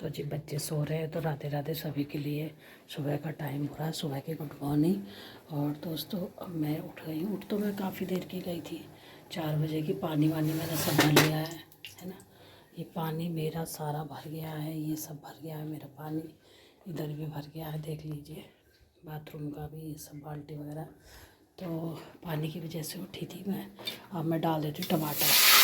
तो जी बच्चे सो रहे हैं, तो राधे राधे सभी के लिए। सुबह का टाइम हो रहा है, सुबह की गुड मॉर्निंग। और दोस्तों अब मैं उठ गई हूँ। उठ तो मैं काफ़ी देर की गई थी, 4 बजे की। पानी वानी मैंने सब भर लिया है ना। ये पानी मेरा सारा भर गया है, ये सब भर गया है मेरा पानी। इधर भी भर गया है, देख लीजिए, बाथरूम का भी, ये सब बाल्टी वगैरह। तो पानी की वजह से उठी थी मैं। अब मैं डाल देती हूँ टमाटर।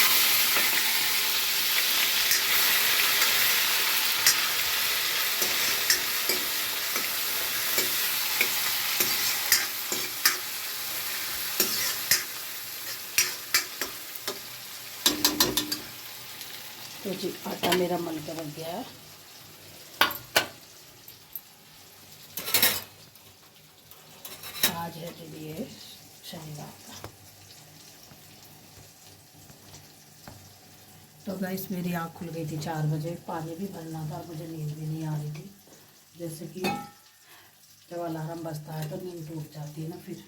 तो जी आटा मेरा मल कर रख गया है। आज है जी ये शनिवार का। तो गाइस मेरी आँख खुल गई थी 4 बजे। पानी भी भरना था, मुझे नींद भी नहीं आ रही थी। जैसे कि जब अलार्म बजता है तो नींद टूट जाती है ना फिर।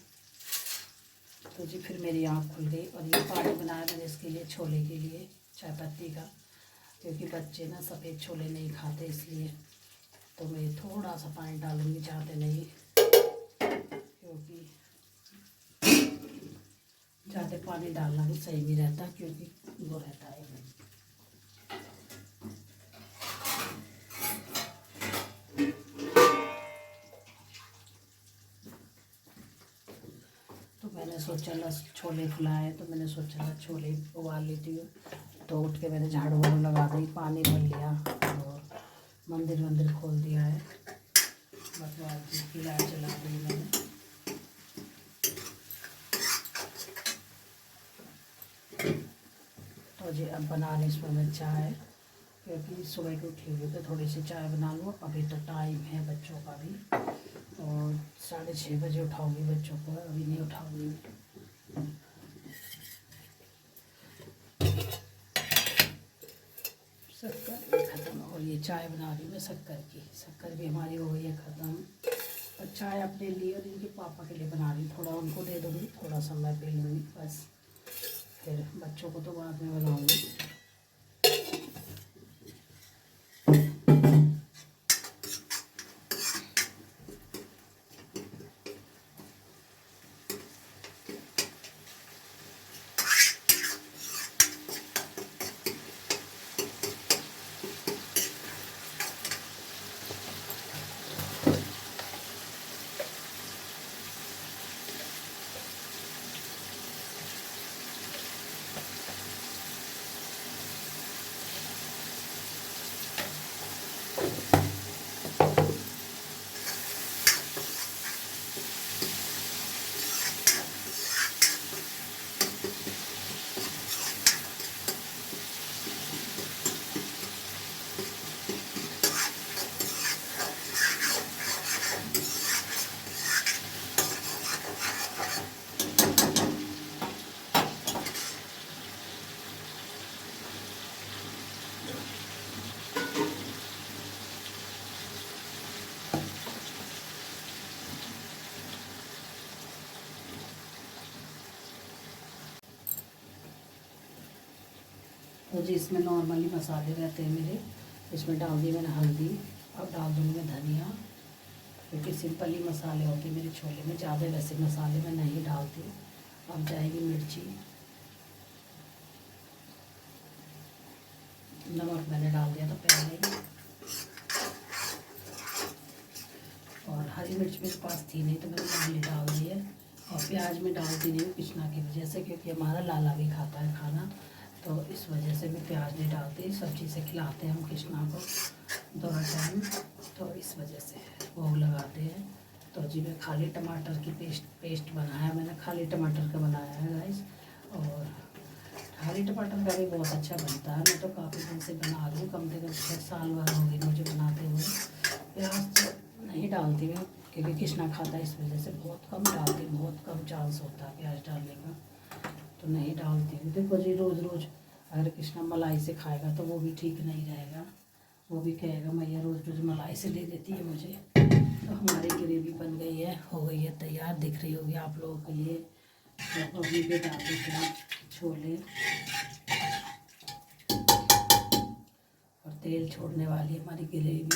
तो जी फिर मेरी आँख खुल गई। और ये पानी बनाया मैंने इसके लिए, छोले के लिए, चाय पत्ती का, क्योंकि बच्चे ना सफ़ेद छोले नहीं खाते, इसलिए। तो मैं थोड़ा सा पानी डालूँगी, ज़्यादा नहीं, क्योंकि ज़्यादा पानी डालना भी सही नहीं रहता, क्योंकि वो रहता है। तो मैंने सोचा ला छोले फुलाए, तो मैंने सोचा ला छोले उबाल लेती हूँ। तो उठ के मैंने झाड़ू वाड़ू लगा दी, पानी भर लिया और मंदिर खोल दिया है। भगवान जी की लाइट जला दी मैंने। तो जी अब बना रही इसमें मैं चाय, क्योंकि सुबह की उठी हुई तो थोड़ी सी चाय बना लूँ। अभी तो टाइम है बच्चों का भी, और 6:30 बजे उठाऊँगी बच्चों को, अभी नहीं उठाऊँगी। शक्कर भी ख़त्म, और ये चाय बना रही मैं शक्कर की। शक्कर भी हमारी हो गई है ख़त्म। और चाय अपने लिए और इनके पापा के लिए बना रही, थोड़ा उनको दे दूँगी, थोड़ा सा मैं पी लूँगी बस। फिर बच्चों को तो बाद में बनाऊँगी। तो जी इसमें नॉर्मली मसाले रहते हैं मेरे। इसमें डाल दी मैंने हल्दी, अब डाल दूँगी मैं धनिया, क्योंकि सिंपल ही मसाले होते हैं मेरे छोले में, ज़्यादा वैसे मसाले मैं नहीं डालती। अब जाएगी मिर्ची, नमक मैंने डाल दिया था पहले ही। और हरी मिर्च मेरे पास थी नहीं, तो मैंने पहले डाल दी है। और प्याज में डालती नहीं हूँ कृष्णा की वजह से, क्योंकि हमारा लाला भी खाता है खाना, तो इस वजह से मैं प्याज नहीं डालती। सब्जी से खिलाते हैं हम कृष्णा को 2 टाइम, तो इस वजह से भोग लगाते हैं। तो जी मैं खाली टमाटर की पेस्ट बनाया, मैंने खाली टमाटर का बनाया है गाइस। और खाली टमाटर का भी बहुत अच्छा बनता है। मैं तो काफ़ी दिन से बना रही हूँ, कम से कम 6 साल भर हो गई मुझे बनाते हुए। प्याज तो नहीं डालती मैं, क्योंकि कृष्णा खाता है, इस वजह से बहुत कम डालती हूँ, बहुत कम चांस होता है प्याज डालने का, तो नहीं डालती हूँ। देखो जी रोज़ रोज़ अगर कृष्णा मलाई से खाएगा तो वो भी ठीक नहीं रहेगा। वो भी कहेगा मैया रोज़ रोज़ मलाई से दे देती है मुझे। तो हमारी ग्रेवी बन गई है, हो गई है तैयार, दिख रही होगी आप लोगों के लिए। तो अभी भी डाल देते हैं छोले, और तेल छोड़ने वाली हमारी ग्रेवी।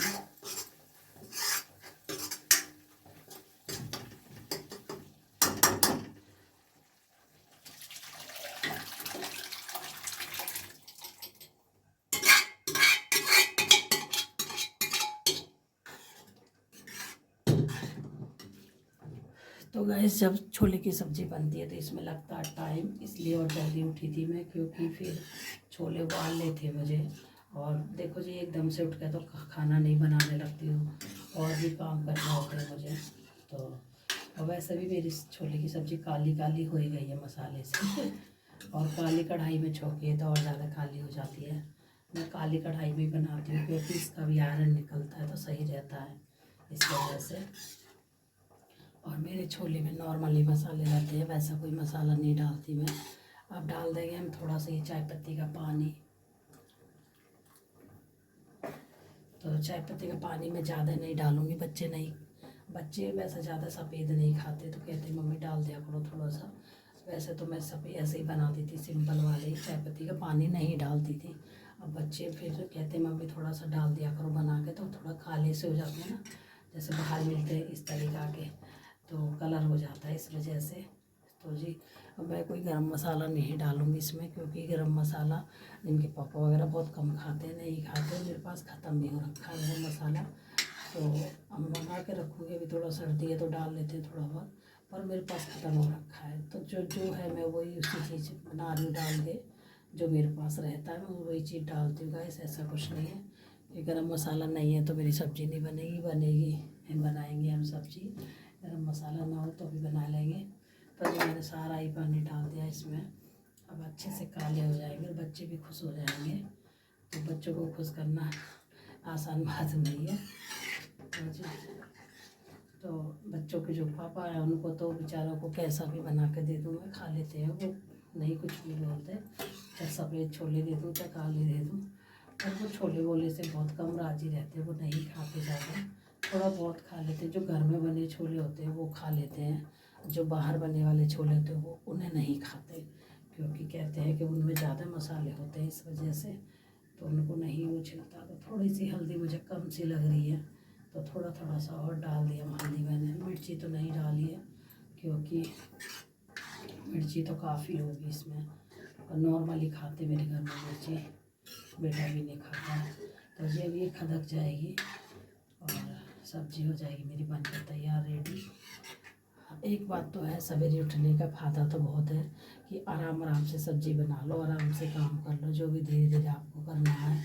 तो गैस जब छोले की सब्ज़ी बनती है तो इसमें लगता है टाइम, इसलिए और जल्दी उठी थी मैं, क्योंकि फिर छोले उबालने थे मुझे। और देखो जी एकदम से उठ के तो खाना नहीं बनाने लगती हूँ, और भी काम करना होता है मुझे। तो और वैसे भी मेरी छोले की सब्ज़ी काली काली हो ही गई है मसाले से और काली कढ़ाई में छोंकी तो और ज़्यादा काली हो जाती है। मैं काली कढ़ाई में ही बनाती हूँ क्योंकि इसका भी आयरन निकलता है तो सही रहता है इस वजह से। और मेरे छोले में नॉर्मली मसाले रहते हैं, वैसा कोई मसाला नहीं डालती मैं। अब डाल देंगे हम थोड़ा सा ये चाय पत्ती का पानी। तो चाय पत्ती का पानी मैं ज़्यादा नहीं डालूँगी, बच्चे वैसे ज़्यादा सफ़ेद नहीं खाते तो कहते मम्मी डाल दिया करो थोड़ा सा। वैसे तो मैं सफ़ेद ऐसे ही बनाती थी, सिंपल वाले चाय पत्ती का पानी नहीं डालती थी। अब बच्चे फिर कहते मम्मी थोड़ा सा डाल दिया करो बना के, तो थोड़ा काले से हो जाते हैं ना, जैसे बाहर मिलते हैं इस तरीक़ा के, तो कलर हो जाता है इस वजह से। तो जी अब मैं कोई गरम मसाला नहीं डालूँगी इसमें, क्योंकि गरम मसाला इनके पापा वगैरह बहुत कम खाते हैं, नहीं खाते। मेरे पास ख़त्म भी हो रखा है गरम मसाला, तो अब मंगा के रखूँगी। अभी थोड़ा सर्दी है तो डाल लेते हैं थोड़ा बहुत, पर मेरे पास ख़त्म हो रखा है। तो जो है मैं वही उसी चीज़ बना रही हूँ, डाल के जो मेरे पास रहता है मैं वही चीज़ डालती हूँ गाइस। ऐसा कुछ नहीं है कि गरम मसाला नहीं है तो मेरी सब्ज़ी नहीं बनेगी बनाएंगे हम सब्ज़ी। गरम मसाला ना हो तो भी बना लेंगे। तो जो मैंने सारा ही पानी डाल दिया इसमें, अब अच्छे से काले हो जाएंगे, बच्चे भी खुश हो जाएंगे। तो बच्चों को खुश करना आसान बात नहीं है। तो बच्चों के जो पापा हैं उनको तो बेचारों को कैसा भी बना के दे दूँ मैं, खा लेते हैं वो, नहीं कुछ भी बोलते। चाहे सफ़ेद छोले दे दूँ चाहे काले दे दूँ, पर वो छोले वोले से बहुत कम राज़ी रहते हैं, वो नहीं खाते ज़्यादा, थोड़ा बहुत खा लेते हैं। जो घर में बने छोले होते हैं वो खा लेते हैं, जो बाहर बने वाले छोले होते हैं वो उन्हें नहीं खाते, क्योंकि कहते हैं कि उनमें ज़्यादा मसाले होते हैं इस वजह से, तो उनको नहीं वो छिलता। तो थोड़ी सी हल्दी मुझे कम सी लग रही है तो थोड़ा सा और डाल दिया हल्दी मैंने। मिर्ची तो नहीं डाली है क्योंकि मिर्ची तो काफ़ी होगी इसमें, और नॉर्मली खाते मेरे घर में मिर्ची, बेटा भी नहीं खाता है। तो जब ये खदक जाएगी और सब्ज़ी हो जाएगी मेरी बनकर तैयार रेडी। एक बात तो है, सवेरे उठने का फ़ायदा तो बहुत है कि आराम से सब्ज़ी बना लो, आराम से काम कर लो, जो भी धीरे धीरे आपको करना है,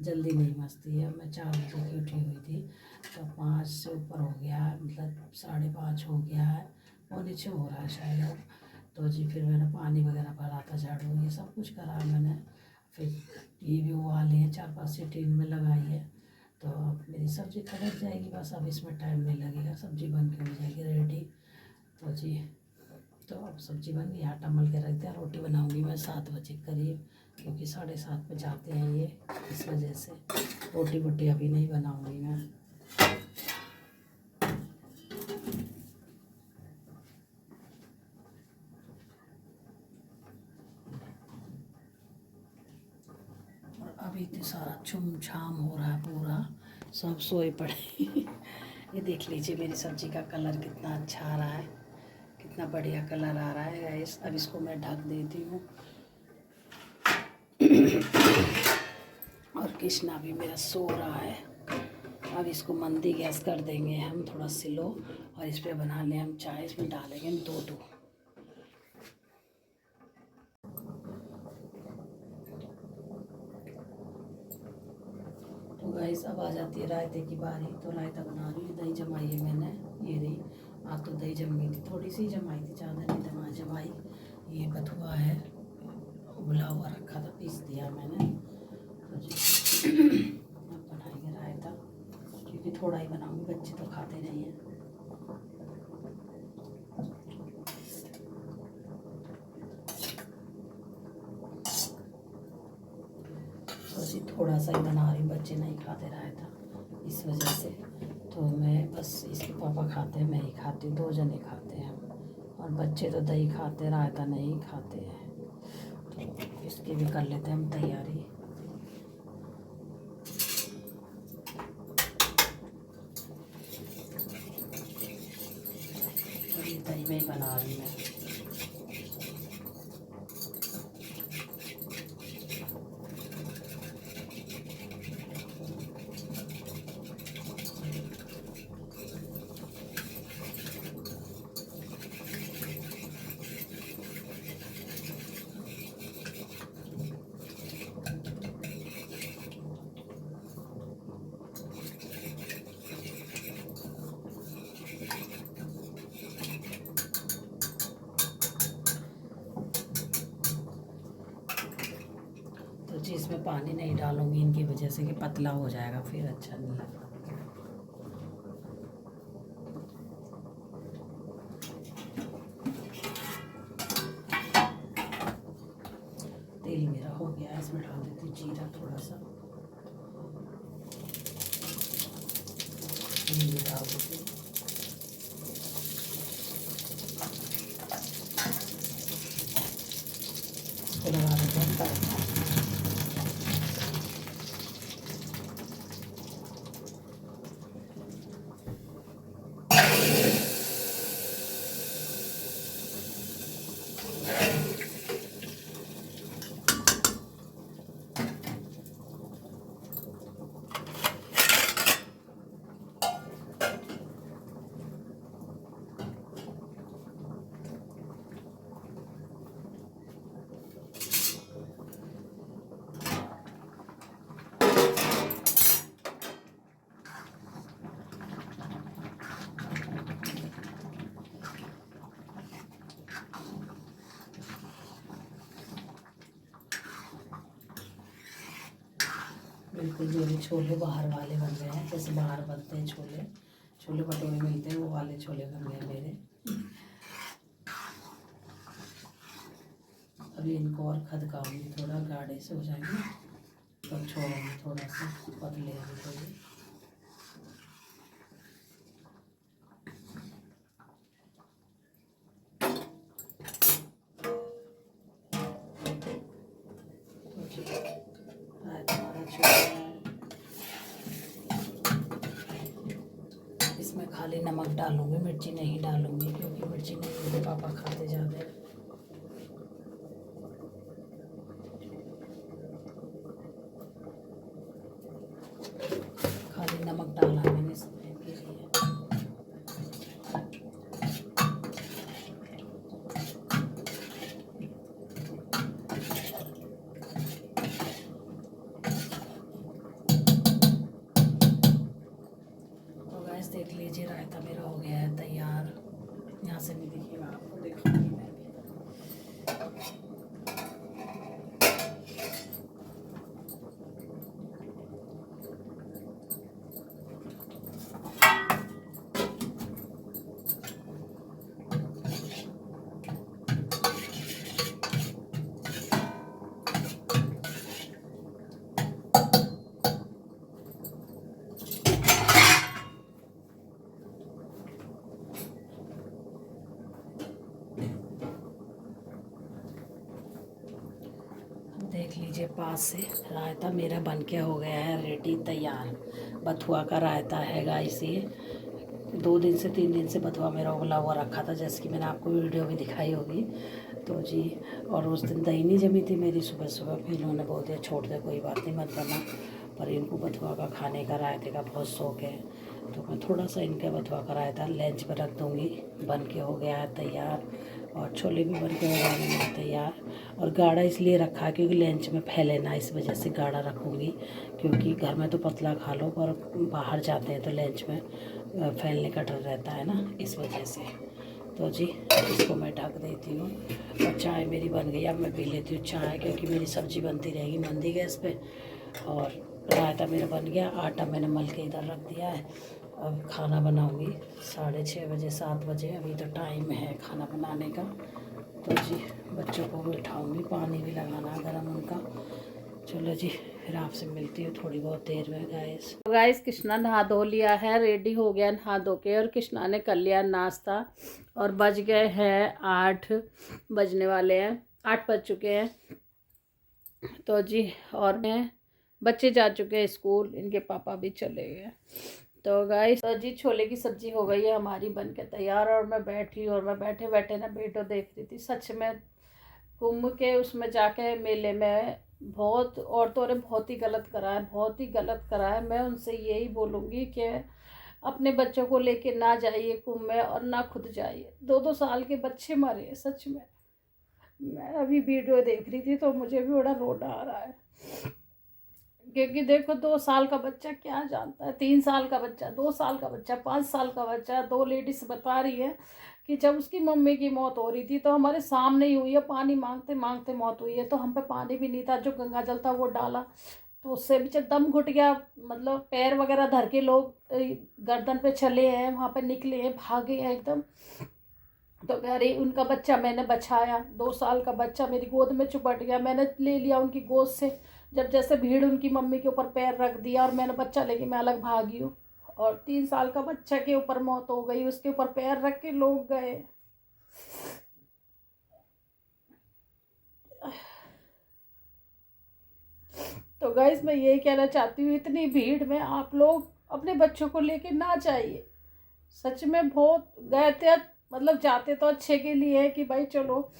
जल्दी नहीं मचती है। मैं 4 बजे की उठी हुई थी तो 5 से ऊपर हो गया है, मतलब 5:30 हो गया है, 5:45 हो रहा है शायद अब। तो जी फिर मैंने पानी वगैरह भरा था, झाड़ू ये सब कुछ करा मैंने। फिर ये भी उबाले हैं, 4-5 सीटी इनमें लगाई है। तो अब मेरी सब्ज़ी खदक जाएगी, बस अब इसमें टाइम नहीं लगेगा, सब्ज़ी बन के हो जाएगी रेडी। तो जी तो अब सब्ज़ी बन गई, आटा मल के रख दिया। रोटी बनाऊंगी मैं 7 बजे करीब, क्योंकि 7:30 पे जाते हैं ये, इस वजह से रोटी वोटी अभी नहीं बनाऊंगी मैं। और अभी तो सारा छुम छाम हो रहा है, पूरा सब सोए पड़े ये देख लीजिए मेरी सब्ज़ी का कलर कितना अच्छा आ रहा है, कितना बढ़िया कलर आ रहा है गाइस। अब इसको मैं ढक देती हूँ और कृष्णा भी मेरा सो रहा है। अब इसको मंदी गैस कर देंगे हम, थोड़ा स्लो, और इस पर बना लें हम चाय। इसमें डालेंगे हम 2। तो गाइस अब आ जाती है रायते की बारी। तो रायता बना रही हूँ, दही जमाई है मैंने, ये रही। आज तो दही जम गई थी, थोड़ी सी जमाई थी, ज़्यादा नहीं जमाई। ये बथुआ है, उबला हुआ रखा था, पीस दिया मैंने। तो जी अब बनाएंगे रायता, क्योंकि थोड़ा ही बनाऊंगी, बच्चे तो खाते नहीं हैं। तो जी थोड़ा सा ही बना रही हूँ, बच्चे नहीं खाते रायता इस वजह से। तो मैं बस, इसके पापा खाते हैं, मैं ही खाती हूँ, 2 जने खाते हैं हम। और बच्चे तो दही खाते, रायता नहीं खाते हैं। तो इसकी भी कर लेते हैं हम तैयारी। में ही बना रही मैं। तो जी इसमें पानी नहीं डालूंगी इनकी वजह से कि पतला हो जाएगा, फिर अच्छा नहीं लगेगा। तेल मेरा हो गया, इसमें डाल देती हूँ जीरा थोड़ा सा, हींग डाल देती हूँ, लगा देते हैं तड़का। बिल्कुल मेरे छोले बाहर वाले बन गए हैं, जैसे बाहर बनते हैं छोले, छोले भटूरे मिलते हैं, वो वाले छोले बन गए मेरे। अभी इनको और खदकाऊंगी, थोड़ा गाढ़े से हो जाएंगे तब छोड़ूंगी, थोड़ा सा पतले अभी थोड़े। इसमें खाली नमक डालूंगी, मिर्ची नहीं डालूंगी, क्योंकि मिर्ची नहीं मेरे पापा खाते ज़्यादा है। खाली नमक डाला मैंने इसमें के लिए। देख लीजिए रायता मेरा हो गया है तैयार। यहाँ से भी देखिएगा, आपको दिखाऊंगी मैं भी। देख लीजिए पास से रायता मेरा बन के हो गया है रेडी तैयार। बथुआ का रायता है गाइस, ये 2 दिन से 3 दिन से बथुआ मेरा उबला हुआ रखा था, जैसे कि मैंने आपको वीडियो भी दिखाई होगी। तो जी, और उस दिन दही नहीं जमी थी मेरी सुबह सुबह, फिर इन्होंने बोल दिया छोड़ दे कोई बात नहीं मत बना, पर इनको बथुआ का खाने का रायते का बहुत शौक है, तो मैं थोड़ा सा इनका बथुआ का रायता लंच पर रख दूँगी। बन के हो गया है तैयार, और छोले भी बन के हो गए हैं तैयार। और गाढ़ा इसलिए रखा क्योंकि लंच में फैले ना, इस वजह से गाढ़ा रखूँगी, क्योंकि घर में तो पतला खा लो, पर बाहर जाते हैं तो लंच में फैलने का डर रहता है ना, इस वजह से। तो जी इसको मैं ढक देती हूँ, और चाय मेरी बन गई। अब मैं पी लेती हूँ चाय, क्योंकि मेरी सब्ज़ी बनती रहेगी मंदी गैस पे। और रायता मेरा बन गया, आटा मैंने मल के इधर रख दिया है। अब खाना बनाऊंगी 6:30 बजे 7 बजे, अभी तो टाइम है खाना बनाने का। तो जी बच्चों को भी उठाऊँगी, पानी भी लगाना गर्म उनका। चलो जी फिर आपसे मिलती हूँ थोड़ी बहुत देर में गाइस। तो गाइस कृष्णा नहा धो लिया है, रेडी हो गया नहा धो के, और कृष्णा ने कर लिया नाश्ता। और बज गए हैं 8 बजने वाले हैं, 8 बज चुके हैं। तो जी और मैं बच्चे जा चुके हैं स्कूल, इनके पापा भी चले गए। तो गाइस तो जी छोले की सब्जी हो गई है हमारी बन के तैयार, और मैं बैठी और मैं बैठे बैठे ना वीडियो देख रही थी। सच में कुंभ के उसमें जाके मेले में बहुत औरतों ने बहुत ही गलत करा है, बहुत ही गलत करा है। मैं उनसे यही बोलूँगी कि अपने बच्चों को लेके ना जाइए कुंभ में, और ना खुद जाइए। 2-2 साल के बच्चे मरे सच में। मैं अभी वीडियो देख रही थी तो मुझे भी बड़ा रोना आ रहा है, क्योंकि देखो 2 साल का बच्चा क्या जानता है, 3 साल का बच्चा, 2 साल का बच्चा, 5 साल का बच्चा। 2 लेडीज बता रही है कि जब उसकी मम्मी की मौत हो रही थी तो हमारे सामने ही हुई है, पानी मांगते मांगते मौत हुई है। तो हम पे पानी भी नहीं था, जो गंगा जल था वो डाला तो उससे भी दम घुट गया। मतलब पैर वगैरह धर के लोग गर्दन पे चले हैं, वहाँ पे निकले हैं, भागे हैं एकदम। तो अरे उनका बच्चा मैंने बचाया, 2 साल का बच्चा मेरी गोद में चुपट गया, मैंने ले लिया उनकी गोद से। जब जैसे भीड़ उनकी मम्मी के ऊपर पैर रख दिया और मैंने बच्चा लेके मैं अलग भागी हूँ, और 3 साल का बच्चा के ऊपर मौत हो गई, उसके ऊपर पैर रख के लोग गए। तो गाइस मैं यही कहना चाहती हूँ, इतनी भीड़ में आप लोग अपने बच्चों को लेके ना जाइए। सच में बहुत गए थे, मतलब जाते तो अच्छे के लिए है कि भाई चलो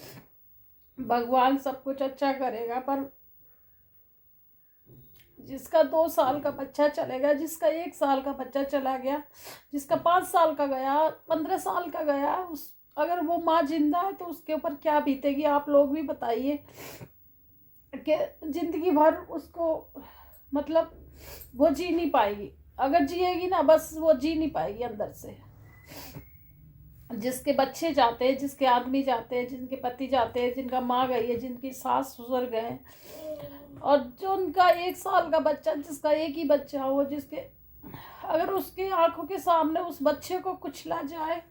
भगवान सब कुछ अच्छा करेगा, पर जिसका 2 साल का बच्चा चलेगा, जिसका 1 साल का बच्चा चला गया, जिसका 5 साल का गया, 15 साल का गया, उस अगर वो माँ जिंदा है तो उसके ऊपर क्या बीतेगी आप लोग भी बताइए। कि जिंदगी भर उसको मतलब वो जी नहीं पाएगी, अगर जिएगी ना बस वो जी नहीं पाएगी अंदर से। जिसके बच्चे जाते हैं, जिसके आदमी जाते हैं, जिनके पति जाते हैं, जिनका माँ गई है, जिनकी सास ससुर गए, और जो उनका 1 साल का बच्चा, जिसका एक ही बच्चा हो, जिसके अगर उसके आंखों के सामने उस बच्चे को कुचला जाए,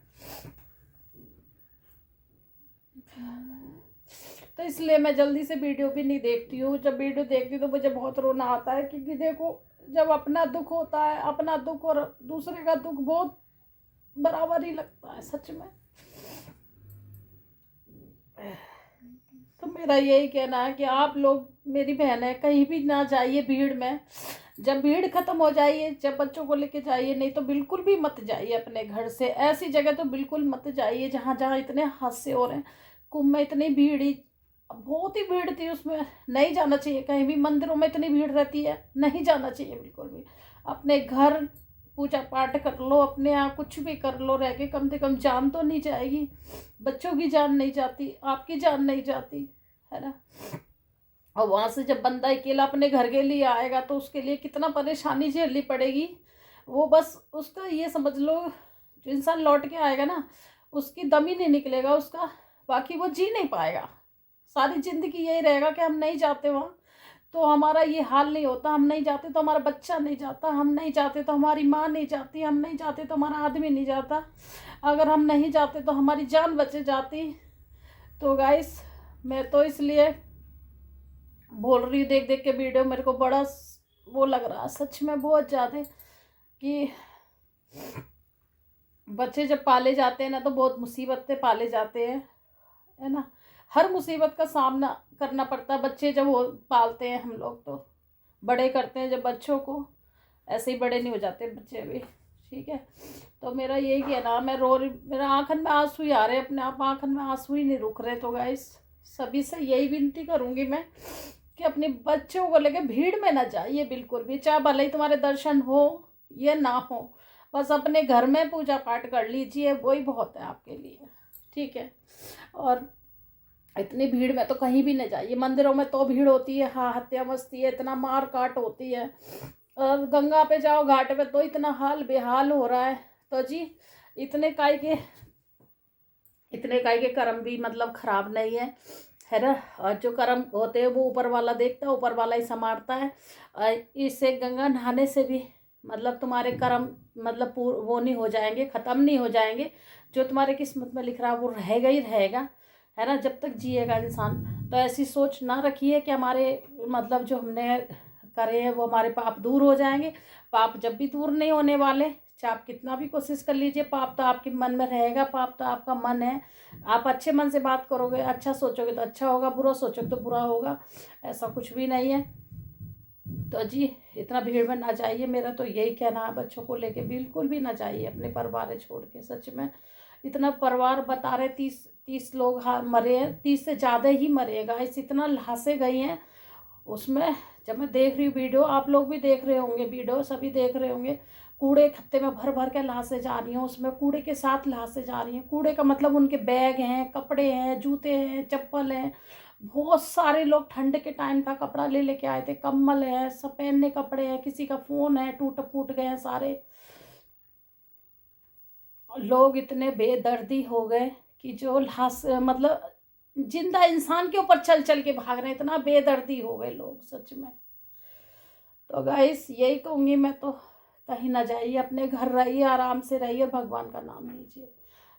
तो इसलिए मैं जल्दी से वीडियो भी नहीं देखती हूँ। जब वीडियो देखती हूँ तो मुझे बहुत रोना आता है, क्योंकि देखो जब अपना दुख होता है, अपना दुख और दूसरे का दुख बहुत बराबर ही लगता है सच में। तो मेरा यही कहना है कि आप लोग, मेरी बहन है, कहीं भी ना जाइए भीड़ में। जब भीड़ खत्म हो जाइए, जब बच्चों को लेके जाइए, नहीं तो बिल्कुल भी मत जाइए अपने घर से। ऐसी जगह तो बिल्कुल मत जाइए जहाँ जहाँ इतने हादसे हो रहे हैं। कुंभ में इतनी भीड़ ही, बहुत ही भीड़ थी उसमें, नहीं जाना चाहिए कहीं भी। मंदिरों में इतनी भीड़ रहती है, नहीं जाना चाहिए बिल्कुल भी। अपने घर पूजा पाठ कर लो, अपने यहाँ कुछ भी कर लो रह के, कम से कम जान तो नहीं जाएगी। बच्चों की जान नहीं जाती, आपकी जान नहीं जाती, है ना। और वहाँ से जब बंदा अकेला अपने घर के लिए आएगा तो उसके लिए कितना परेशानी झेलनी पड़ेगी। वो बस उसका ये समझ लो, जो इंसान लौट के आएगा ना, उसकी दम ही नहीं निकलेगा उसका, बाकी वो जी नहीं पाएगा। सारी ज़िंदगी यही रहेगा कि हम नहीं जाते वहाँ तो हमारा ये हाल नहीं होता, हम नहीं जाते तो हमारा बच्चा नहीं जाता, हम नहीं जाते तो हमारी माँ नहीं जाती, हम नहीं जाते तो हमारा आदमी नहीं जाता, अगर हम नहीं जाते तो हमारी जान बचे जाती। तो गाइस मैं तो इसलिए बोल रही हूँ, देख देख के वीडियो मेरे को बड़ा वो लग रहा है सच में बहुत ज़्यादा, कि बच्चे जब पाले जाते हैं ना तो बहुत मुसीबतें पाले जाते हैं, है ना। हर मुसीबत का सामना करना पड़ता है बच्चे जब वो पालते हैं। हम लोग तो बड़े करते हैं जब बच्चों को, ऐसे ही बड़े नहीं हो जाते बच्चे भी, ठीक है। तो मेरा यही कहना, मैं रो रही, मेरा आंखन में आंसू ही आ रहे, अपने आप आंखन में आंसू ही नहीं रुक रहे। तो गाइस सभी से यही विनती करूँगी मैं कि अपने बच्चों को लेकर भीड़ में ना जाइए बिल्कुल भी, चाहे भले ही तुम्हारे दर्शन हो या ना हो, बस अपने घर में पूजा पाठ कर लीजिए, वही बहुत है आपके लिए, ठीक है। और इतनी भीड़ में तो कहीं भी नहीं जाइए। मंदिरों में तो भीड़ होती है, हाँ हत्या मस्ती है, इतना मार काट होती है, और गंगा पे जाओ घाट पे तो इतना हाल बेहाल हो रहा है। तो जी इतने काय के कर्म भी मतलब खराब नहीं है ना। और जो कर्म होते हैं वो ऊपर वाला देखता है, ऊपर वाला ही संभालता है। और इससे गंगा नहाने से भी मतलब तुम्हारे कर्म मतलब वो नहीं हो जाएंगे, ख़त्म नहीं हो जाएंगे। जो तुम्हारे किस्मत में लिख रहा है वो रहेगा ही रहेगा, है ना, जब तक जिएगा इंसान। तो ऐसी सोच ना रखिए कि हमारे मतलब जो हमने करे हैं वो हमारे पाप दूर हो जाएंगे। पाप जब भी दूर नहीं होने वाले, चाहे आप कितना भी कोशिश कर लीजिए, पाप तो आपके मन में रहेगा, पाप तो आपका मन है। आप अच्छे मन से बात करोगे, अच्छा सोचोगे तो अच्छा होगा, बुरा सोचोगे तो बुरा होगा, ऐसा कुछ भी नहीं है। तो जी इतना भीड़ में ना जाइए, मेरा तो यही कहना है। बच्चों को लेके बिल्कुल भी ना जाइए, अपने परिवार छोड़ के। सच में इतना परिवार बता रहे 30 लोग मरे हैं, 30 से ज़्यादा ही मरे हैं गाइस, इतना लाशें गई हैं उसमें। जब मैं देख रही हूँ वीडियो, आप लोग भी देख रहे होंगे वीडियो, सभी देख रहे होंगे, कूड़े खत्ते में भर भर के लाशें जा रही हैं, उसमें कूड़े के साथ लाशें जा रही हैं। कूड़े का मतलब उनके बैग हैं, कपड़े हैं, जूते हैं, चप्पल हैं। बहुत सारे लोग ठंड के टाइम का कपड़ा ले लेके आए थे, कम्बल है, सब पहनने कपड़े हैं, किसी का फ़ोन है, टूट फूट गए हैं सारे। लोग इतने बेदर्दी हो गए कि जो लाश मतलब जिंदा इंसान के ऊपर चल चल के भाग रहे हैं, इतना बेदर्दी हो गए लोग सच में। तो गाइस यही कहूँगी मैं तो, कहीं ना जाइए, अपने घर रहिए, आराम से रहिए, भगवान का नाम लीजिए।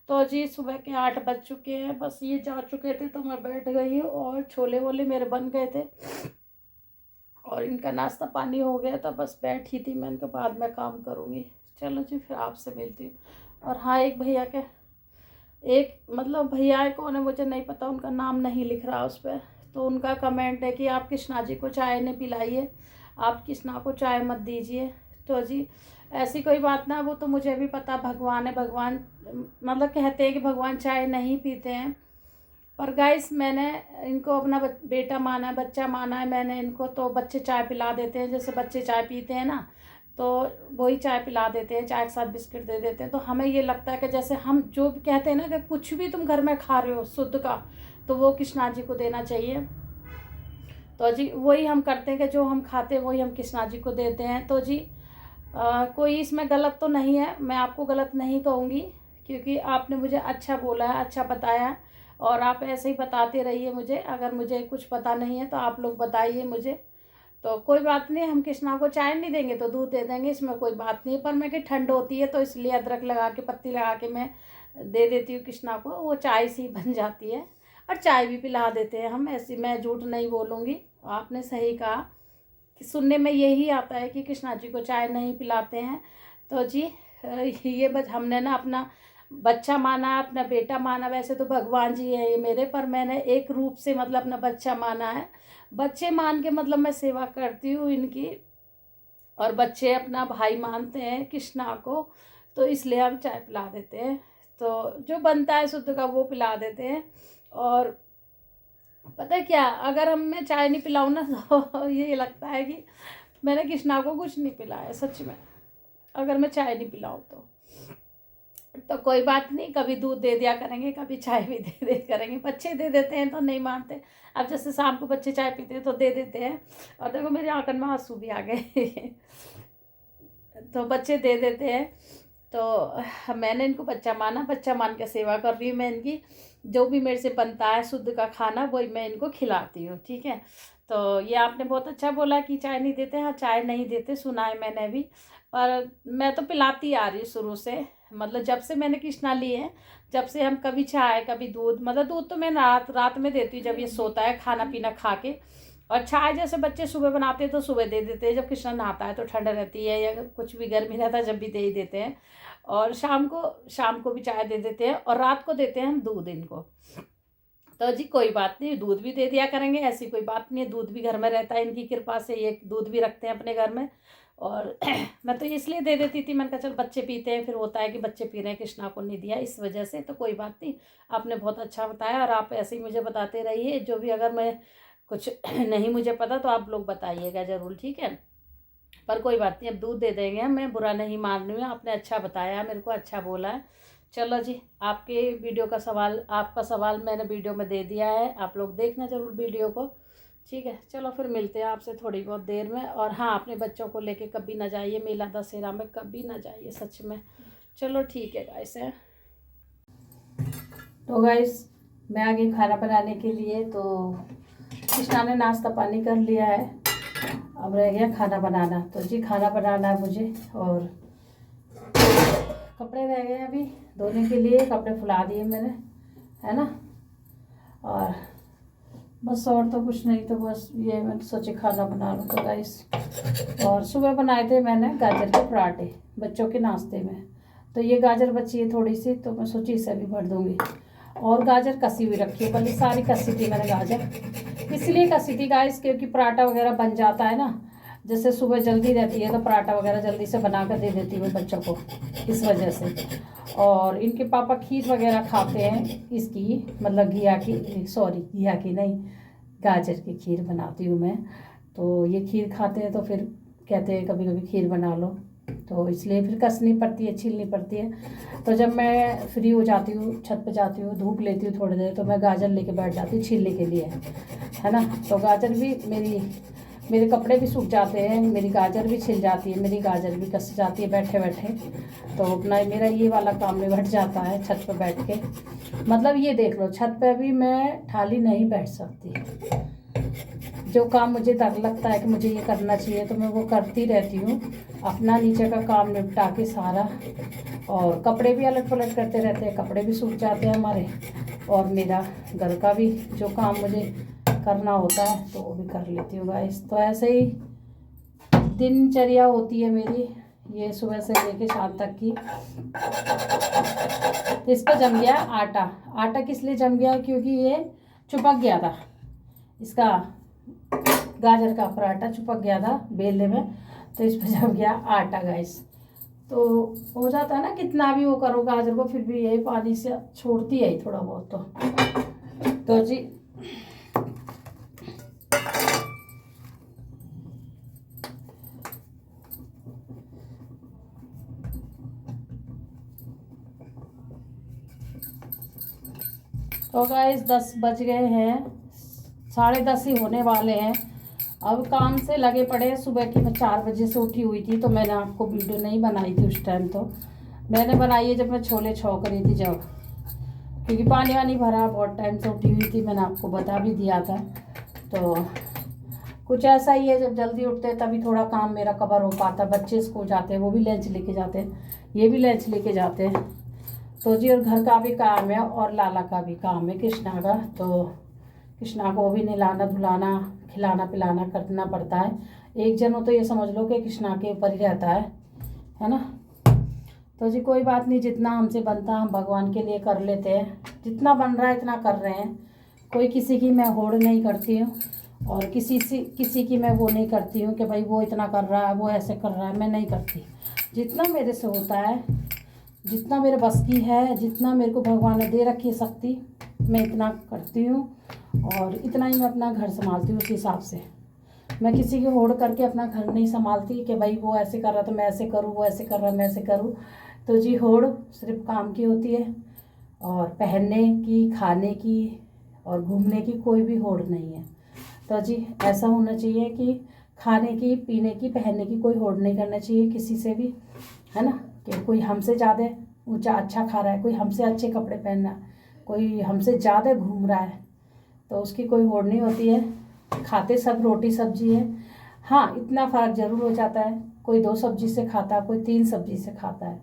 तो जी सुबह के 8 बज चुके हैं, बस ये जा चुके थे तो मैं बैठ गई हूँ, और छोले वोले मेरे बन गए थे और इनका नाश्ता पानी हो गया था, बस बैठी थी मैं, इनके बाद में काम करूँगी। चलो जी फिर आपसे मिलती हूँ। और हाँ, एक भैया के मतलब भैया है कौन है मुझे नहीं पता, उनका नाम नहीं लिख रहा उस पर, तो उनका कमेंट है कि आप कृष्णा जी को चाय नहीं पिलाइए, आप कृष्णा को चाय मत दीजिए। तो जी ऐसी कोई बात ना, वो तो मुझे भी पता, भगवान है, भगवान मतलब कहते हैं कि भगवान चाय नहीं पीते हैं। पर गाइस मैंने इनको अपना बेटा माना है, बच्चा माना है मैंने इनको, तो बच्चे चाय पिला देते हैं, जैसे बच्चे चाय पीते हैं ना, तो वही चाय पिला देते हैं, चाय के साथ बिस्किट दे देते हैं। तो हमें ये लगता है कि जैसे हम जो भी कहते हैं ना कि कुछ भी तुम घर में खा रहे हो शुद्ध का, तो वो कृष्णा जी को देना चाहिए। तो जी वही हम करते हैं कि जो हम खाते हैं वही हम कृष्णा जी को देते हैं। तो जी कोई इसमें गलत तो नहीं है, मैं आपको गलत नहीं कहूँगी, क्योंकि आपने मुझे अच्छा बोला है, अच्छा बताया है, और आप ऐसे ही बताते रहिए मुझे। अगर मुझे कुछ पता नहीं है तो आप लोग बताइए मुझे, तो कोई बात नहीं, हम कृष्णा को चाय नहीं देंगे तो दूध दे देंगे, इसमें कोई बात नहीं। पर मैं कि ठंड होती है तो इसलिए अदरक लगा के, पत्ती लगा के मैं दे देती हूँ कृष्णा को, वो चाय सी बन जाती है, और चाय भी पिला देते हैं हम, ऐसी मैं झूठ नहीं बोलूँगी। आपने सही कहा कि सुनने में यही आता है कि कृष्णा जी को चाय नहीं पिलाते हैं। तो जी ये हमने ना अपना बच्चा माना, अपना बेटा माना, वैसे तो भगवान जी है ये मेरे, पर मैंने एक रूप से मतलब अपना बच्चा माना है। बच्चे मान के मतलब मैं सेवा करती हूँ इनकी, और बच्चे अपना भाई मानते हैं कृष्णा को, तो इसलिए हम चाय पिला देते हैं। तो जो बनता है शुद्ध का वो पिला देते हैं। और पता है क्या, अगर हम मैं चाय नहीं पिलाऊँ ना तो ये लगता है कि मैंने कृष्णा को कुछ नहीं पिलाया सच में, अगर मैं चाय नहीं पिलाऊँ तो कोई बात नहीं, कभी दूध दे दिया करेंगे, कभी चाय भी दे दिया करेंगे। बच्चे दे देते हैं तो नहीं मानते, अब जैसे शाम को बच्चे चाय पीते हैं तो दे देते हैं, और देखो मेरी आंखन में आंसू भी आ गए तो बच्चे दे देते हैं। तो मैंने इनको बच्चा माना, बच्चा मान के सेवा कर रही हूँ मैं इनकी। जो भी मेरे से बनता है शुद्ध का खाना वही मैं इनको खिलाती हूँ, ठीक है। तो ये आपने बहुत अच्छा बोला कि चाय नहीं देते, हाँ चाय नहीं देते, सुना है मैंने भी, पर मैं तो पिलाती आ रही हूँ शुरू से, मतलब जब से मैंने कृष्णा ली है, जब से हम कभी चाय कभी दूध, मतलब दूध तो मैं रात में देती हूँ जब ये सोता है खाना पीना खा के, और चाय जैसे बच्चे सुबह बनाते हैं तो सुबह दे देते हैं, जब कृष्णा नहाता है तो ठंड रहती है या कुछ भी गर्मी रहता है जब भी दे ही देते हैं, और शाम को भी चाय दे देते हैं, और रात को देते हैं हम दूध इनको। तो जी कोई बात नहीं, दूध भी दे दिया करेंगे, ऐसी कोई बात नहीं है, दूध भी घर में रहता है इनकी कृपा से, ये दूध भी रखते हैं अपने घर में। और मैं तो इसलिए दे देती थी, मैंने कहा चल बच्चे पीते हैं, फिर होता है कि बच्चे पी रहे हैं, कृष्णा को नहीं दिया इस वजह से। तो कोई बात नहीं, आपने बहुत अच्छा बताया, और आप ऐसे ही मुझे बताते रहिए, जो भी अगर मैं कुछ नहीं मुझे पता तो आप लोग बताइएगा ज़रूर, ठीक है। पर कोई बात नहीं, अब दूध दे देंगे, मैं बुरा नहीं मान रही हूँ, आपने अच्छा बताया, मेरे को अच्छा बोला है। चलो जी, आपके वीडियो का सवाल, आपका सवाल मैंने वीडियो में दे दिया है, आप लोग देखना ज़रूर वीडियो को, ठीक है। चलो फिर मिलते हैं आपसे थोड़ी बहुत देर में। और हाँ, अपने बच्चों को लेके कभी ना जाइए मेला दशहरा में, कभी ना जाइए सच में। चलो ठीक है गाइस है। तो गाइस मैं आ गई खाना बनाने के लिए, तो कृष्णा ने नाश्ता पानी कर लिया है, अब रह गया खाना बनाना। तो जी खाना बनाना है मुझे, और कपड़े रह गए अभी धोने के लिए, कपड़े फुला दिए मैंने, है ना। और बस और तो कुछ नहीं, तो बस ये मैंने सोचे खाना बना लूँ। तो गाइस और सुबह बनाए थे मैंने गाजर के पराठे बच्चों के नाश्ते में, तो ये गाजर बची है थोड़ी सी, तो मैं सोची इसे भी भर दूँगी। और गाजर कसी हुई रखी है, बल्कि सारी कसी थी मैंने गाजर, इसलिए कसी थी गाइस क्योंकि पराठा वगैरह बन जाता है ना, जैसे सुबह जल्दी रहती है तो पराठा वगैरह जल्दी से बना कर दे देती हूँ बच्चों को, इस वजह से। और इनके पापा खीर वगैरह खाते हैं इसकी, मतलब घिया की, सॉरी घिया की नहीं, गाजर की खीर बनाती हूँ मैं। तो ये खीर खाते हैं तो फिर कहते हैं कभी कभी खीर बना लो, तो इसलिए फिर कसनी पड़ती है, छीलनी पड़ती है। तो जब मैं फ्री हो जाती हूँ, छत पे जाती हूँ, धूप लेती हूँ थोड़ी देर, तो मैं गाजर लेके बैठ जाती हूँ छीलने के लिए, है ना। तो गाजर भी मेरे कपड़े भी सूख जाते हैं, मेरी गाजर भी छिल जाती है, मेरी गाजर भी कस जाती है बैठे बैठे। तो अपना मेरा ये वाला काम निबट जाता है छत पे बैठ के। मतलब ये देख लो, छत पे भी मैं खाली नहीं बैठ सकती। जो काम मुझे डर लगता है कि मुझे ये करना चाहिए तो मैं वो करती रहती हूँ, अपना नीचे का काम निपटा के सारा। और कपड़े भी अलट पलट करते रहते हैं, कपड़े भी सूख जाते हैं हमारे, और मेरा घर का भी जो काम मुझे करना होता है तो वो भी कर लेती हूँ गाइस। तो ऐसे ही दिनचर्या होती है मेरी, ये सुबह से लेके शाम तक की। तो इस पर जम गया आटा। आटा किस लिए जम गया, क्योंकि ये चिपक गया था, इसका गाजर का पराठा चिपक गया था बेलने में, तो इस पर जम गया आटा गाइस। तो हो जाता है ना, कितना भी वो करो गाजर को, फिर भी यही पानी से छोड़ती है थोड़ा बहुत। तो जी तो गाइस 10 बज गए हैं, 10:30 ही होने वाले हैं। अब काम से लगे पड़े हैं। सुबह की मैं 4 बजे से उठी हुई थी, तो मैंने आपको वीडियो नहीं बनाई थी उस टाइम। तो मैंने बनाई है जब मैं छोले छौंक रही थी, जब, क्योंकि पानी वानी भरा, बहुत टाइम से उठी हुई थी, मैंने आपको बता भी दिया था। तो कुछ ऐसा ही है, जब जल्दी उठते हैं तभी थोड़ा काम मेरा कवर हो पाता। बच्चे स्कूल जाते हैं, वो भी लंच लेके जाते हैं, ये भी लंच लेके जाते हैं। तो जी, और घर का भी काम है और लाला का भी काम है, कृष्णा का। तो कृष्णा को भी नहलाना धुलाना, खिलाना पिलाना करना पड़ता है। एक जन हो तो ये समझ लो कि कृष्णा के ऊपर ही रहता है ना। तो जी कोई बात नहीं, जितना हमसे बनता हम भगवान के लिए कर लेते हैं, जितना बन रहा है इतना कर रहे हैं। कोई किसी की मैं होड़ नहीं करती हूँ, और किसी की मैं वो नहीं करती हूँ कि भाई वो इतना कर रहा है, वो ऐसे कर रहा है, मैं नहीं करती। जितना मेरे से होता है, जितना मेरे बस की है, जितना मेरे को भगवान ने दे रखी है शक्ति, मैं इतना करती हूँ, और इतना ही मैं अपना घर संभालती हूँ। उस हिसाब से मैं किसी की होड़ करके अपना घर नहीं संभालती कि भाई वो ऐसे कर रहा तो मैं ऐसे करूँ, वो ऐसे कर रहा मैं ऐसे करूँ। तो जी होड़ सिर्फ काम की होती है, और पहनने की, खाने की और घूमने की कोई भी होड़ नहीं है। तो जी ऐसा होना चाहिए कि खाने की, पीने की, पहनने की कोई होड़ नहीं करना चाहिए किसी से भी, है ना। कि कोई हमसे ज़्यादा ऊंचा अच्छा खा रहा है, कोई हमसे अच्छे कपड़े पहन रहा है, कोई हमसे ज़्यादा घूम रहा है, तो उसकी कोई होड़ नहीं होती है। खाते सब रोटी सब्जी है। हाँ, इतना फ़र्क ज़रूर हो जाता है, कोई 2 सब्जी से खाता है, कोई 3 सब्जी से खाता है,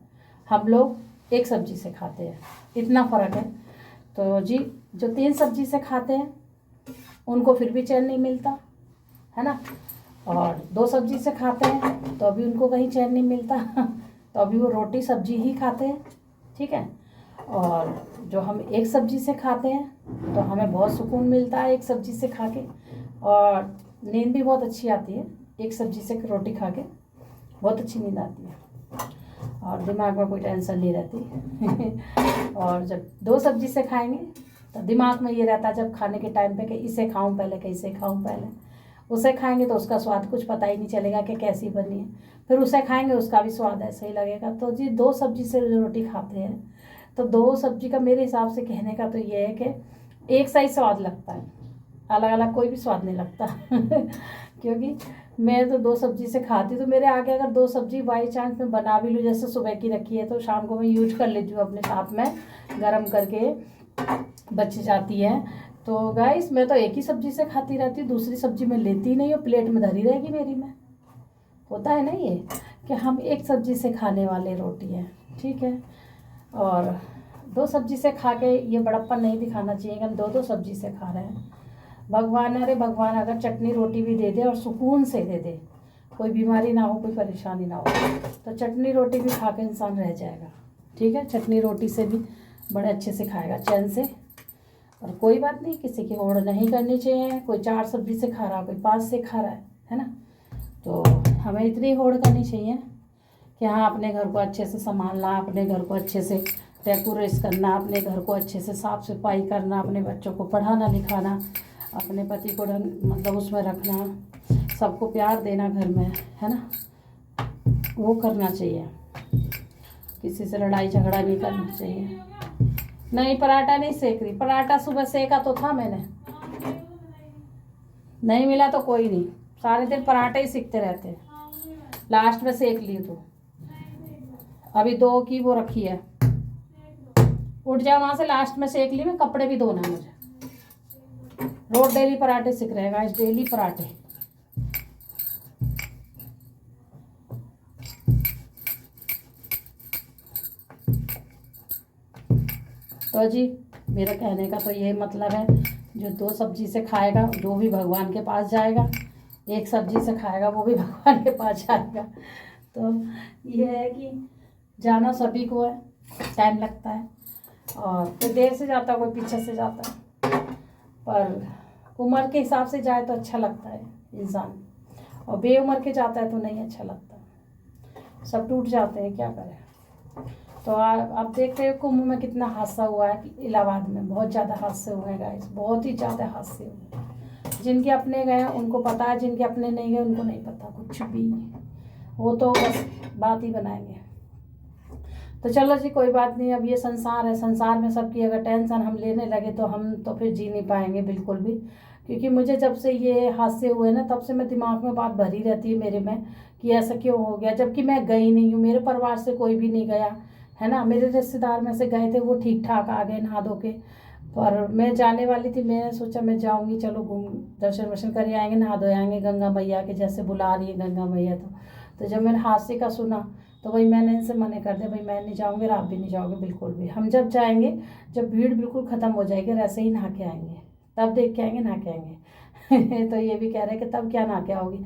हम लोग 1 सब्जी से खाते हैं, इतना फ़र्क है। तो जी जो 3 सब्जी से खाते हैं उनको फिर भी चैन नहीं मिलता, है ना। और 2 सब्जी से खाते हैं तो अभी उनको कहीं चैन नहीं मिलता तो अभी वो रोटी सब्जी ही खाते हैं, ठीक है। और जो हम 1 सब्जी से खाते हैं तो हमें बहुत सुकून मिलता है 1 सब्जी से खा के, और नींद भी बहुत अच्छी आती है 1 सब्जी से रोटी खा के, बहुत अच्छी नींद आती है, और दिमाग में कोई टेंशन नहीं रहती और जब 2 सब्जी से खाएंगे तो दिमाग में ये रहता है जब खाने के टाइम पे कि इसे खाऊं पहले कि इसे खाऊं पहले। उसे खाएंगे तो उसका स्वाद कुछ पता ही नहीं चलेगा कि कैसी बनी है, फिर उसे खाएंगे उसका भी स्वाद ऐसा ही लगेगा। तो जी 2 सब्जी से रोटी खाते हैं तो 2 सब्जी का मेरे हिसाब से कहने का तो ये है कि एक सा ही स्वाद लगता है, अलग अलग कोई भी स्वाद नहीं लगता क्योंकि मैं तो 2 सब्जी से खाती, तो मेरे आगे अगर 2 सब्जी बाई चांस मैं बना भी लूँ, जैसे सुबह की रखी है तो शाम को मैं यूज कर लेती हूँ अपने साथ में गरम करके, बच जाती है। तो गाइस मैं तो एक ही सब्जी से खाती रहती हूँ, दूसरी सब्जी मैं लेती नहीं हूँ, प्लेट में धरी रहेगी मेरी में। होता है ना ये कि हम 1 सब्जी से खाने वाले रोटी है, ठीक है। और 2 सब्जी से खा के ये बड़प्पन नहीं दिखाना चाहिए कि हम 2 सब्जी से खा रहे हैं। भगवान, अरे भगवान अगर चटनी रोटी भी दे दे और सुकून से दे दे, कोई बीमारी ना हो, कोई परेशानी ना हो, तो चटनी रोटी भी खा के इंसान रह जाएगा, ठीक है। चटनी रोटी से भी बड़े अच्छे से खाएगा चैन से। और कोई बात नहीं, किसी की होड़ नहीं करनी चाहिए, कोई 4 सब्जी से खा रहा है, कोई 5 से खा रहा है ना। तो हमें इतनी होड़ करनी चाहिए कि हाँ अपने घर को अच्छे से संभालना, अपने घर को अच्छे से डेकोरेट करना, अपने घर को अच्छे से साफ़ सफाई करना, अपने बच्चों को पढ़ाना लिखाना, अपने पति को मतलब उसमें रखना, सबको प्यार देना घर में, है ना, वो करना चाहिए। किसी से लड़ाई झगड़ा नहीं करना चाहिए। नहीं, पराठा नहीं सेक रही, पराठा सुबह सेका तो था मैंने, नहीं मिला तो कोई नहीं, सारे दिन पराठे ही सीखते रहते हैं, लास्ट में सेक ली तो अभी 2 की वो रखी है, उठ जाओ वहाँ से, लास्ट में सेक ली, मैं कपड़े भी धोना है मुझे। रोज डेली पराठे सीख रहे गाइस, डेली पराठे। तो जी मेरा कहने का तो ये मतलब है, जो 2 सब्जी से खाएगा जो भी भगवान के पास जाएगा, 1 सब्जी से खाएगा वो भी भगवान के पास जाएगा। तो ये है कि जाना सभी को है, टाइम लगता है, और कोई देर से जाता है, कोई पीछे से जाता है, पर उम्र के हिसाब से जाए तो अच्छा लगता है इंसान, और बेउम्र के जाता है तो नहीं अच्छा लगता, सब टूट जाते हैं, क्या करें। तो आप देख रहे हो कुंभ में कितना हादसा हुआ है, इलाहाबाद में बहुत ज़्यादा हादसे हुए हैं गाइस, बहुत ही ज़्यादा हादसे हुए हैं। जिनके अपने गए उनको पता है, जिनके अपने नहीं गए उनको नहीं पता कुछ भी, वो तो बस बात ही बनाएंगे। तो चलो जी कोई बात नहीं, अब ये संसार है, संसार में सबकी अगर टेंशन हम लेने लगे तो हम तो फिर जी नहीं पाएंगे बिल्कुल भी। क्योंकि मुझे जब से ये हादसे हुए ना, तब से मैं दिमाग में बात भरी रहती है मेरे में कि ऐसा क्यों हो गया, जबकि मैं गई नहीं हूँ, मेरे परिवार से कोई भी नहीं गया है ना, मेरे रिश्तेदार में से गए थे, वो ठीक ठाक आ गए नहा धो के, पर मैं जाने वाली थी, मैंने सोचा मैं जाऊँगी, चलो घूम दर्शन वर्शन कर आएंगे, नहा धो आएंगे गंगा मैया के, जैसे बुला रही है गंगा मैया। तो जब मैंने हादसे का सुना तो वही मैंने इनसे मना कर दिया, भाई मैं नहीं जाऊँगी और आप भी नहीं जाओगे बिल्कुल भी। हम जब जाएंगे जब भीड़ बिल्कुल ख़त्म हो जाएगी और ऐसे ही नहा के आएंगे, तब देख के आएंगे, नहा के आएंगे। तो ये भी कह रहे हैं कि तब क्या नहा के आओगी,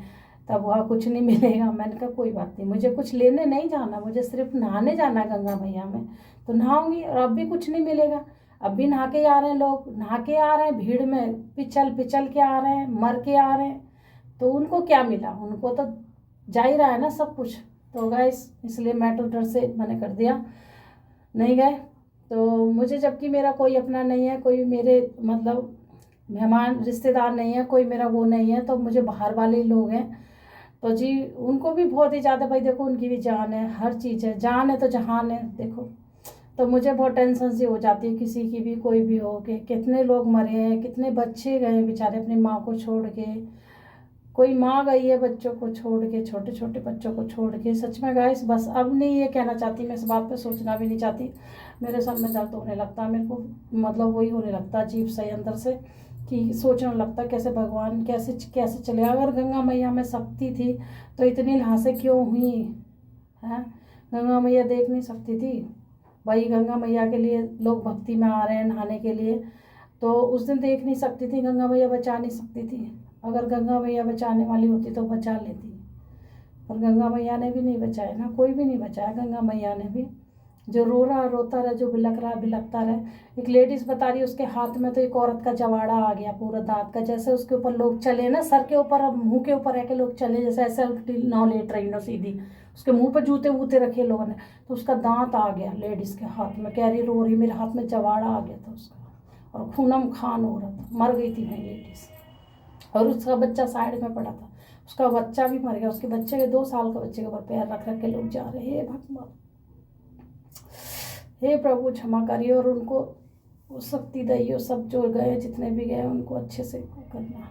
तब वहाँ कुछ नहीं मिलेगा। मैंने कहा कोई बात नहीं, मुझे कुछ लेने नहीं जाना, मुझे सिर्फ नहाने जाना गंगा मैया में, तो नहाऊंगी, और अब भी कुछ नहीं मिलेगा, अब भी नहा के आ रहे हैं लोग, नहा के आ रहे हैं, भीड़ में पिचल पिचल के आ रहे हैं, मर के आ रहे हैं, तो उनको क्या मिला, उनको तो जा ही रहा है ना सब कुछ। तो गाइस इसलिए मैं तो डर से मैंने कर दिया, नहीं गए। तो मुझे जबकि मेरा कोई अपना नहीं है, कोई मेरे मतलब मेहमान रिश्तेदार नहीं है, कोई मेरा वो नहीं है, तो मुझे बाहर वाले ही लोग हैं, तो जी उनको भी बहुत ही ज़्यादा, भाई देखो उनकी भी जान है, हर चीज़ है, जान है तो जहान है देखो। तो मुझे बहुत टेंशन सी हो जाती है, किसी की भी कोई भी हो के, कितने लोग मरे हैं, कितने बच्चे गए बेचारे अपनी माँ को छोड़ के, कोई माँ गई है बच्चों को छोड़ के, छोटे छोटे बच्चों को छोड़ के। सच में गाइस बस अब नहीं ये कहना चाहती, मैं इस बात पे सोचना भी नहीं चाहती, मेरे सर में दर्द होने लगता है, मेरे को मतलब वही होने लगता है अजीब सा अंदर से, कि सोचने लगता कैसे भगवान कैसे कैसे चले। अगर गंगा मैया में शक्ति थी तो इतनी लाशें क्यों हुई हैं, गंगा मैया देख नहीं सकती थी भाई, गंगा मैया के लिए लोग भक्ति में आ रहे हैं नहाने के लिए, तो उस दिन देख नहीं सकती थी, गंगा मैया बचा नहीं सकती थी। अगर गंगा मैया बचाने वाली होती तो बचा लेती, पर गंगा मैया ने भी नहीं बचाया ना, कोई भी नहीं बचाया गंगा मैया ने भी। जो रो रहा रोता रहे, जो बिलक रहा बिलकता रहे। एक लेडीज़ बता रही है उसके हाथ में तो एक औरत का जवाड़ा आ गया पूरा दांत का, जैसे उसके ऊपर लोग चले ना, सर के ऊपर मुंह के ऊपर रह के लोग चले, जैसे ऐसे नाव लेट रही ना सीधी, उसके मुंह पर जूते वूते रखे लोगों ने, तो उसका दांत आ गया लेडीज़ के हाथ में, कह रही रो रही मेरे हाथ में जवाड़ा आ गया था उसका, और खूनम खान हो रहा था, मर गई थी वही लेडीज़, और उसका बच्चा साइड में पड़ा था, उसका बच्चा भी मर गया, उसके बच्चे के 2 साल का बच्चे के ऊपर पैर रख रख के लोग जा रहे हैं। हे भगवान, हे प्रभु क्षमा करिए, और उनको वो शक्ति दी, सब जो गए जितने भी गए उनको अच्छे से करना।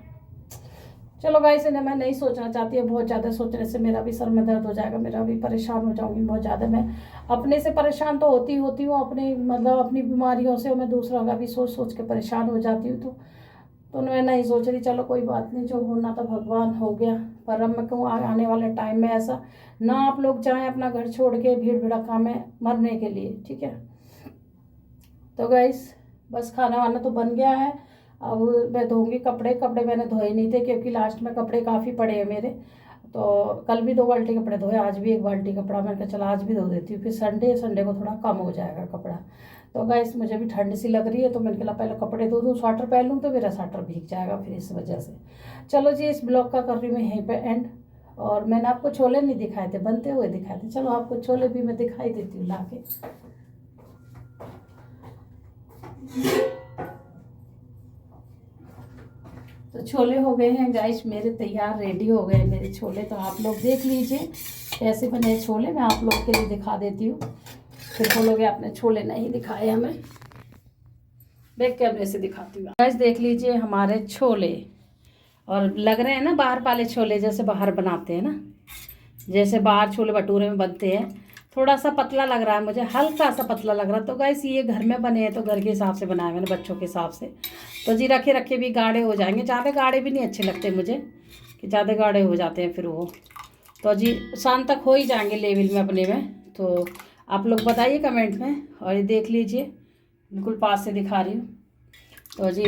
चलो गाइस इन्हें मैं नहीं सोचना चाहती है, बहुत ज़्यादा सोचने से मेरा भी सर में दर्द हो जाएगा, मेरा भी परेशान हो जाऊंगी बहुत ज़्यादा। मैं अपने से परेशान तो होती हूँ, अपनी मतलब अपनी बीमारियों से, मैं दूसरों का भी सोच सोच के परेशान हो जाती हूँ। तो मैं नहीं सोच रही, चलो कोई बात नहीं, जो होना था भगवान हो गया। पर अब मैं कहूँ आने वाले टाइम में ऐसा ना आप लोग जाएं अपना घर छोड़ के भीड़ भड़का में मरने के लिए, ठीक है। तो गाइस बस खाना वाना तो बन गया है, अब मैं धोऊंगी कपड़े। कपड़े मैंने धोए नहीं थे क्योंकि लास्ट में कपड़े काफ़ी पड़े हैं मेरे, तो कल भी 2 बाल्टी कपड़े धोए, आज भी 1 बाल्टी कपड़ा, मैंने कहा चला आज भी धो देती हूँ, फिर संडे को थोड़ा कम हो जाएगा कपड़ा। तो गाइस मुझे भी ठंड सी लग रही है, तो मैंने कहा पहले कपड़े धो दूँ, स्वेटर पहन लूँ तो मेरा स्वेटर भीग जाएगा फिर इस वजह से। चलो जी इस ब्लॉग का कर रही हूँ मैं यहीं पे एंड, और मैंने आपको छोले नहीं दिखाए थे, बनते हुए दिखाए थे। चलो आपको छोले भी मैं दिखाई देती हूँ ला के। तो छोले हो गए हैं गाइस मेरे तैयार, रेडी हो गए मेरे छोले। तो आप लोग देख लीजिए कैसे बने छोले, मैं आप लोग के लिए दिखा देती हूँ। फिर बोलोगे आपने छोले नहीं दिखाए हमें, बैक कैमरे से दिखाती हूँ। गाइस देख लीजिए हमारे छोले, और लग रहे हैं ना बाहर वाले छोले, जैसे बाहर बनाते हैं ना, जैसे बाहर छोले भटूरे में बनते हैं। थोड़ा सा पतला लग रहा है मुझे, हल्का सा पतला लग रहा है। तो गाइस ये घर में बने हैं तो घर के हिसाब से बनाए मैंने, बच्चों के हिसाब से। तो जी रखे रखे भी गाढ़े हो जाएंगे, ज़्यादा गाढ़े भी नहीं अच्छे लगते मुझे, कि ज़्यादा गाढ़े हो जाते हैं फिर वो। तो जी शाम तक हो ही जाएंगे लेवल में अपने में। तो आप लोग बताइए कमेंट में। और ये देख लीजिए बिल्कुल पास से दिखा रही हूँ। तो जी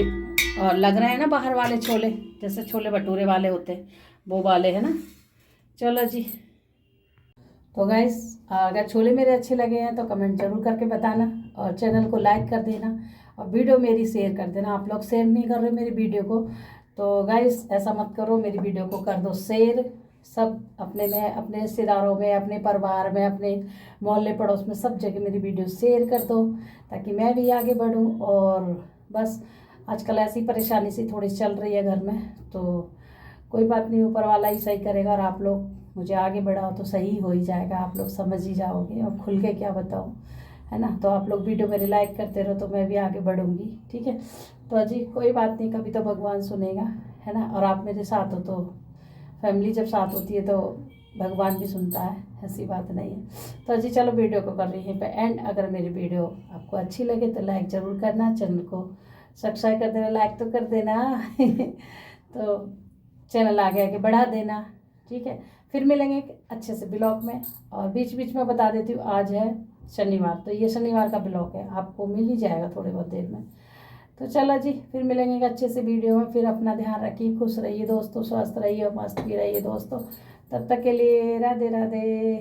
और लग रहे हैं ना बाहर वाले छोले, जैसे छोले भटूरे वाले होते हैं वो वाले है ना। चलो जी, तो गाइस अगर छोले मेरे अच्छे लगे हैं तो कमेंट जरूर करके बताना, और चैनल को लाइक कर देना, और वीडियो मेरी शेयर कर देना। आप लोग शेयर नहीं कर रहे मेरी वीडियो को, तो गाइस ऐसा मत करो, मेरी वीडियो को कर दो शेयर। सब अपने में, अपने रिश्तेदारों में, अपने परिवार में, अपने मोहल्ले पड़ोस में, सब जगह मेरी वीडियो शेयर कर दो, ताकि मैं भी आगे बढ़ूँ। और बस आजकल ऐसी परेशानी सी थोड़ी चल रही है घर में, तो कोई बात नहीं, ऊपर वाला ही सही करेगा। और आप लोग मुझे आगे बढ़ाओ तो सही हो ही जाएगा, आप लोग समझ ही जाओगे। और खुल के क्या बताऊँ, है ना। तो आप लोग वीडियो मेरे लाइक करते रहो तो मैं भी आगे बढ़ूँगी, ठीक है। तो जी कोई बात नहीं, कभी तो भगवान सुनेगा, है ना। और आप मेरे साथ हो तो, फैमिली जब साथ होती है तो भगवान भी सुनता है, ऐसी बात नहीं है। तो जी चलो वीडियो को कर रही है पे एंड। अगर मेरी वीडियो आपको अच्छी लगे तो लाइक ज़रूर करना, चैनल को सब्सक्राइब कर देना, लाइक तो कर देना तो चैनल आगे आगे बढ़ा देना, ठीक है। फिर मिलेंगे एक अच्छे से ब्लॉग में। और बीच बीच में बता देती हूँ, आज है शनिवार, तो ये शनिवार का ब्लॉग है, आपको मिल ही जाएगा थोड़ी बहुत देर में। तो चलो जी फिर मिलेंगे एक अच्छे से वीडियो में। फिर अपना ध्यान रखिए, खुश रहिए दोस्तों, स्वस्थ रहिए और मस्त भी रहिए दोस्तों। तब तक के लिए राधे राधे।